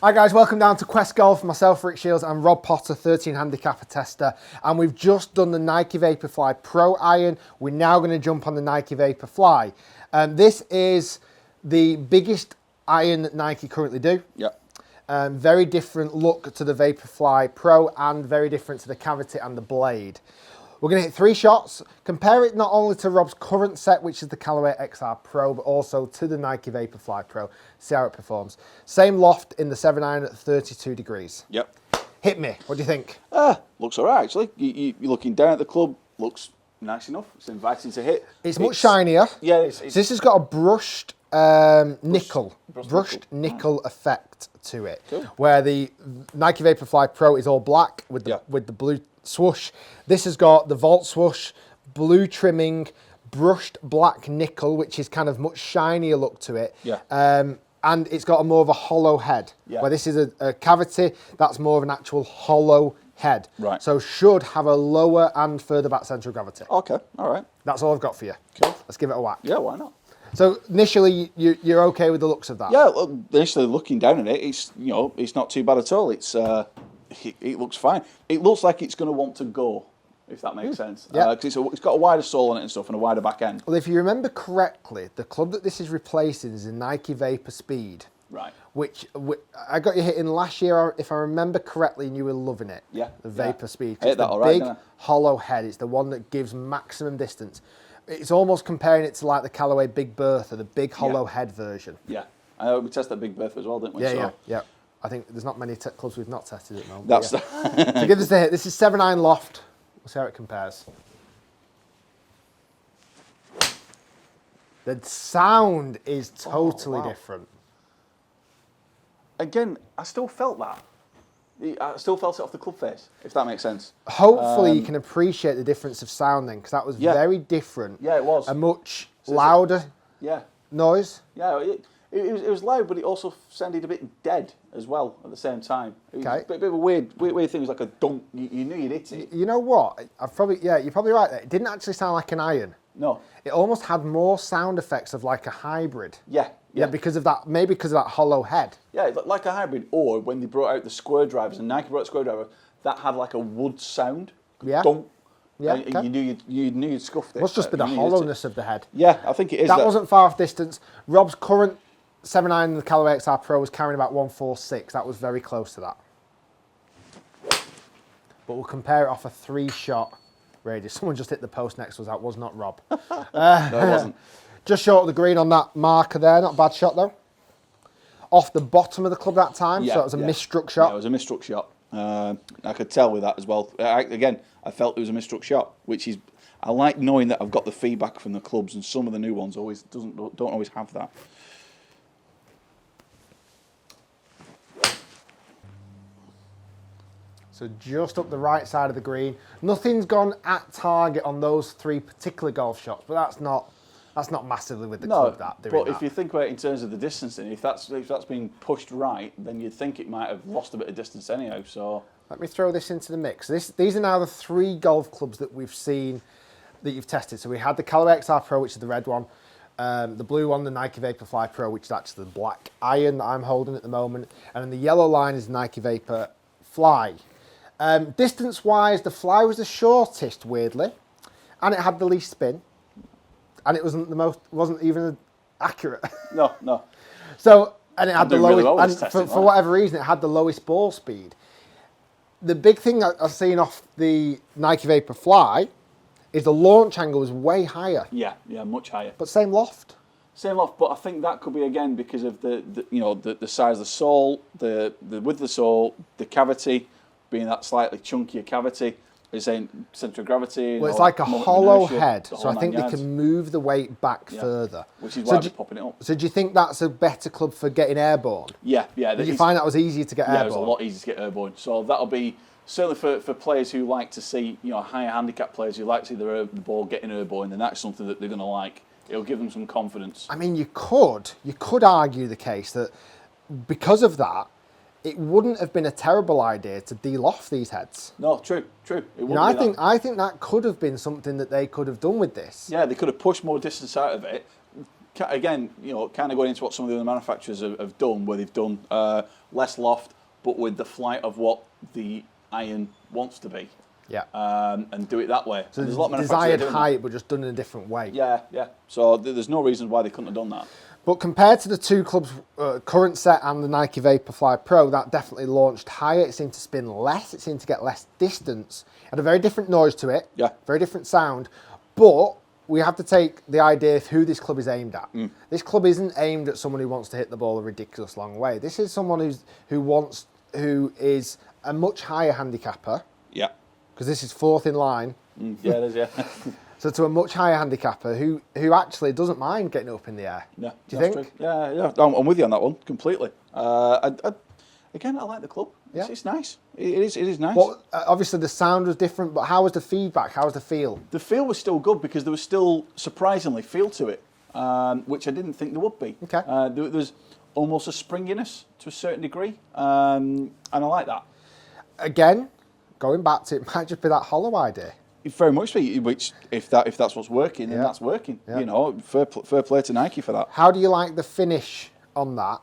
Hi guys, welcome down to Quest Golf. Myself, Rick Shiels, and Rob Potter, 13 handicapper tester. And we've just done the Nike Vaporfly Pro iron. We're now going to jump on the Nike Vaporfly. This is the biggest iron that Nike currently do. Yep. Very different look to the Vaporfly Pro and very different to the cavity and the blade. We're going to hit 3 shots, compare it not only to Rob's current set, which is the GolfWRX Pro, but also to the Nike Vaporfly Pro, see how it performs. Same loft in the 7 iron at 32 degrees. Yep. Hit me, what do you think? Looks all right, actually. You're looking down at the club, looks nice enough. It's inviting to hit. It's much shinier. Yeah, So this has got a brushed nickel effect to it, cool. where the Nike Vaporfly Pro is all black with the blue swoosh. This has got the Vault swoosh, blue trimming, brushed black nickel, which is kind of much shinier look to it. Yeah. And it's got a more of a hollow head. Yeah. Where this is a cavity, that's more of an actual hollow head. Right. So should have a lower and further back centre of gravity. Okay, all right. That's all I've got for you. Cool. Let's give it a whack. Yeah, why not? So initially, you're okay with the looks of that? Yeah, look, initially looking down at it, it's it's not too bad at all. It's it looks fine. It looks like it's going to want to go, if that makes sense. Yeah. Because it's got a wider sole on it and stuff, and a wider back end. Well, if you remember correctly, the club that this is replacing is a Nike Vapor Speed. Right. Which I got you hitting last year, if I remember correctly, and you were loving it. Yeah. The Vapor Speed. I hit It's that the all right, big didn't I? hollow head. It's the one that gives maximum distance. It's almost comparing it to like the Callaway Big Bertha, the big hollow head version. Yeah. I know we tested that Big Bertha as well, didn't we? Yeah. I think there's not many clubs we've not tested at the moment. That's So give this a hit. This is 7 iron loft. We'll see how it compares. The sound is totally different. Again, I still felt that. I still felt it off the club face, if that makes sense. Hopefully you can appreciate the difference of sound then, because that was very different. Yeah, it was. A much louder noise. Yeah, it was loud, but it also sounded a bit dead as well at the same time. It was a bit of a weird thing. It was like a dunk. You knew you'd hit it. You know what? You're probably right there. It didn't actually sound like an iron. No. It almost had more sound effects of like a hybrid. Yeah, because of that, maybe because of that hollow head. Yeah, it's like a hybrid, or when they brought out the square drivers, and Nike brought out square driver, that had like a wood sound. Yeah. Dunk. Yeah, and you knew you'd scuffed it. Must just be the hollowness of the head. Yeah, I think it is. That wasn't far off distance. Rob's current 7 iron in the GolfWRX Pro was carrying about 146. That was very close to that. But we'll compare it off a 3-shot radius. Someone just hit the post next to us. That was not Rob. No, it wasn't. Just short of the green on that marker there. Not a bad shot though. Off the bottom of the club that time, so it was a misstruck shot. Yeah, it was a misstruck shot. I could tell with that as well. Again, I felt it was a misstruck shot, which is, I like knowing that I've got the feedback from the clubs, and some of the new ones don't always have that. So just up the right side of the green. Nothing's gone at target on those 3 particular golf shots, but that's not massively with the club but if you think about it in terms of the distancing, if that's being pushed right, then you'd think it might have lost a bit of distance anyhow. So let me throw this into the mix. These are now the 3 golf clubs that we've seen that you've tested. So we had the GolfWRX Pro, which is the red one, the blue one, the Nike Vaporfly Pro, which is actually the black iron that I'm holding at the moment, and then the yellow line is Nike Vaporfly. Distance-wise, the Fly was the shortest, weirdly, and it had the least spin. And it wasn't even accurate. No. So, and it had the lowest, really well and for whatever reason, it had the lowest ball speed. The big thing that I've seen off the Nike Vaporfly is the launch angle was way higher. Yeah, much higher. But same loft. Same loft, but I think that could be again because of the size of the sole, the width of the sole, the cavity being that slightly chunkier cavity. Is saying centre of gravity. Well, it's like a hollow head, so I think they can move the weight back further. Which is why they're popping it up. So do you think that's a better club for getting airborne? Yeah. Did you find that was easier to get airborne? Yeah, it was a lot easier to get airborne. So that'll be, certainly for players who like to see, higher handicap players who like to see the ball getting airborne, then that's something that they're going to like. It'll give them some confidence. I mean, you could argue the case that because of that, it wouldn't have been a terrible idea to de-loft these heads. No, true. I think that could have been something that they could have done with this. Yeah, they could have pushed more distance out of it, again, you know, kind of going into what some of the other manufacturers have done, where they've done less loft, but with the flight of what the iron wants to be. Yeah. And do it that way. So there's a lot of manufacturers desired doing height, that. but just done in a different way. Yeah, yeah. So there's no reason why they couldn't have done that. But compared to the two clubs, current set and the Nike Vaporfly Pro, that definitely launched higher. It seemed to spin less. It seemed to get less distance. It had a very different noise to it. Yeah. Very different sound. But we have to take the idea of who this club is aimed at. This club isn't aimed at someone who wants to hit the ball a ridiculous long way. This is someone who is a much higher handicapper. Yeah. Because this is fourth in line. Yeah, it is, yeah. So to a much higher handicapper who actually doesn't mind getting up in the air. Yeah, do you think? True. Yeah, yeah. I'm with you on that one completely. Again, I like the club. Yeah. It's nice. It is nice. Well, obviously the sound was different, but how was the feedback? How was the feel? The feel was still good because there was still surprisingly feel to it, which I didn't think there would be. Okay. There was almost a springiness to a certain degree, and I like that. Again, going back to it, might just be that hollow idea. Very much, which if that's what's working, then that's working. Yeah. You know, fair play to Nike for that. How do you like the finish on that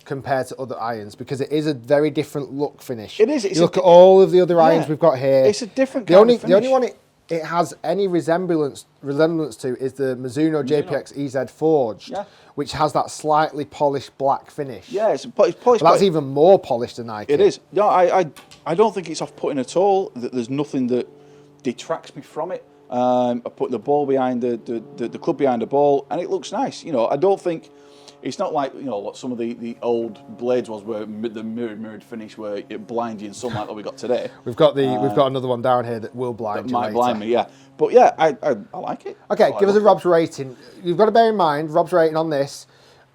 compared to other irons? Because it is a very different look finish. It is. It's you look at all of the other irons we've got here. It's a different kind of finish. The only one it has any resemblance to is the Mizuno JPX EZ Forged, which has that slightly polished black finish. Yeah, it's polished. But that's even more polished than Nike. It is. No, I don't think it's off-putting at all. There's nothing that detracts me from it. I put the ball behind the club behind the ball, and it looks nice. You know, I don't think it's not like, you know, what some of the old blades was, where the mirrored finish where it blinds you in sunlight that we got today. We've got another one down here that will blind you. Might later. blind me, yeah. But yeah, I like it. Okay, give us a Rob's rating. You've got to bear in mind Rob's rating on this.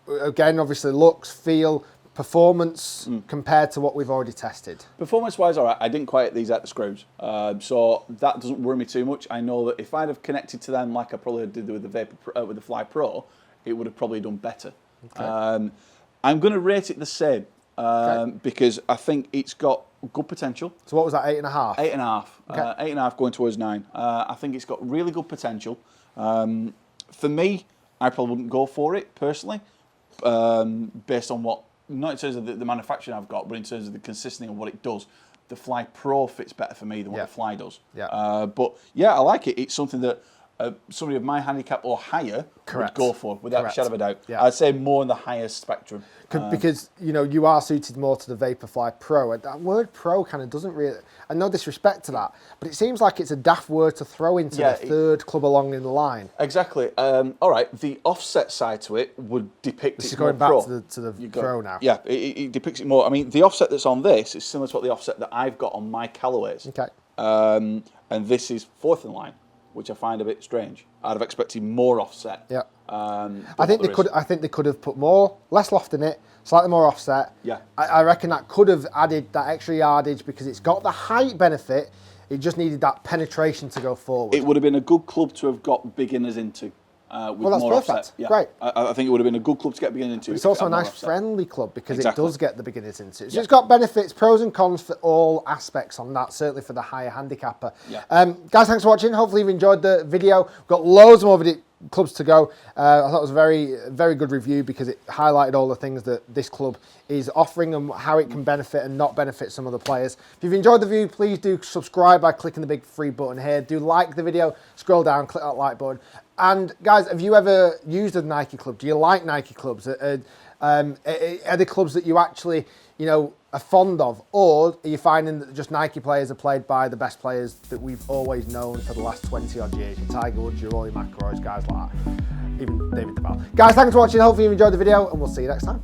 Again, obviously looks, feel, performance compared to what we've already tested. Performance-wise, all right. I didn't quite hit these at the screws, so that doesn't worry me too much. I know that if I'd have connected to them like I probably did with the Fly Pro, it would have probably done better. Okay. I'm going to rate it the same because I think it's got good potential. So what was that, 8.5? 8.5. Okay. 8.5 going towards 9. I think it's got really good potential. For me, I probably wouldn't go for it personally, based on what, not in terms of the manufacturing I've got, but in terms of the consistency of what it does. The Fly Pro fits better for me than what the Fly does. Yeah. But yeah, I like it. It's something that somebody of my handicap or higher would go for, without a shadow of a doubt. Yeah. I'd say more in the higher spectrum. Because, you know, you are suited more to the Vaporfly Pro. And that word pro kind of doesn't really, and no disrespect to that, but it seems like it's a daft word to throw into the third club along in the line. Exactly. All right, the offset side to it would depict this it is going more back to the Pro now. Yeah, it depicts it more. I mean, the offset that's on this is similar to what the offset that I've got on my Callaways. Okay. And this is fourth in line, which I find a bit strange. I'd have expected more offset. Yeah. I think they could have put less loft in it, slightly more offset. Yeah. I reckon that could have added that extra yardage because it's got the height benefit. It just needed that penetration to go forward. It would have been a good club to have got beginners into. With well, that's more perfect. Offset. Yeah. Great. I think it would have been a good club to get beginners into. But it's also a nice friendly club because it does get the beginners into it. So yeah. It's got benefits, pros and cons for all aspects on that, certainly for the higher handicapper. Yeah. Guys, thanks for watching. Hopefully you've enjoyed the video. We've got loads more clubs to go. I thought it was a very, very good review because it highlighted all the things that this club is offering and how it can benefit and not benefit some of the players. If you've enjoyed the video, please do subscribe by clicking the big free button here. Do like the video, scroll down, click that like button. And guys, have you ever used a Nike club? Do you like Nike clubs? Are the clubs that you actually, you know, are fond of? Or are you finding that just Nike players are played by the best players that we've always known for the last 20 odd years? Your Tiger Woods, your Rory McIlroys, guys like that. Even David Duval. Guys, thanks for watching. Hopefully you enjoyed the video and we'll see you next time.